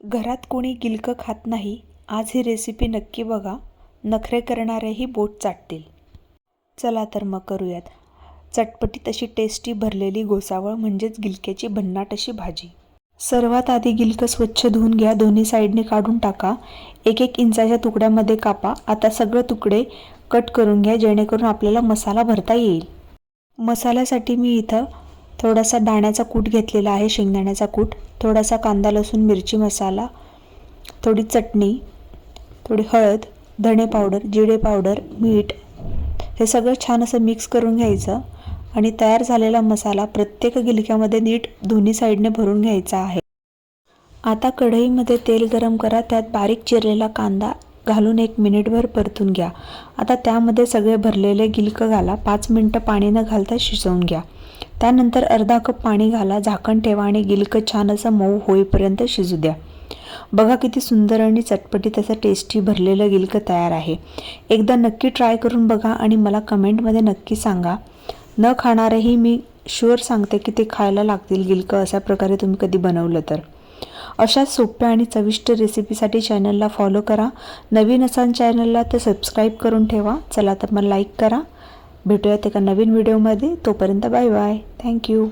घरात कोणी गिलकं खात नाही, आज ही रेसिपी नक्की बघा. नखरे करणारेही बोट चाटतील. चला तर मग करूयात. चटपटीत अशी टेस्टी भरलेली गोसावळ म्हणजेच गिलक्याची भन्नाट अशी भाजी. सर्वात आधी गिलकं स्वच्छ धुवून घ्या. दोन्ही साईडने काढून टाका. 1-1 इंचाच्या तुकड्यामध्ये कापा. आता सगळे तुकडे कट करून घ्या जेणेकरून आपल्याला मसाला भरता येईल. मसाल्यासाठी मी इथं थोडासा दाण्याचा कूट घेतलेला आहे, शेंगदाण्याचा कूट, थोडासा कांदा लसूण मिरची मसाला, थोडी चटणी, थोडी हळद, धणे पावडर, जिरे पावडर, मीठ, हे सगळं छान असं मिक्स करून घ्यायचं आणि तयार झालेला मसाला प्रत्येक गिलक्यामध्ये नीट दोन्ही साईडने भरून घ्यायचा आहे. आता कढईमध्ये तेल गरम करा. त्यात बारीक चिरलेला कांदा घालून 1 मिनिटभर परतून घ्या. आता त्यामध्ये सगळे भरलेले गिलकं घाला. 5 मिनिटं पाणी न घालता शिजवून घ्या. त्यानंतर अर्धा कप पाणी घाला, झाकण ठेवा आणि गिलकं छान असं मऊ होईपर्यंत शिजू द्या. बघा किती सुंदर आणि चटपटीत असं टेस्टी भरलेलं गिलकं तयार आहे. एकदा नक्की ट्राय करून बघा आणि मला कमेंटमध्ये नक्की सांगा. न खाणारेही मी शुअर सांगते की ते खायला लागतील गिलकं अशा प्रकारे तुम्ही कधी बनवलं तर. अशाच सोप्या आणि चविष्ट रेसिपीसाठी चॅनलला फॉलो करा. नवीन असाल चॅनलला तर सबस्क्राईब करून ठेवा. चला तर मग लाईक करा. भेटूयात एका नवीन व्हिडिओमध्ये. तोपर्यंत बाय बाय. थँक्यू.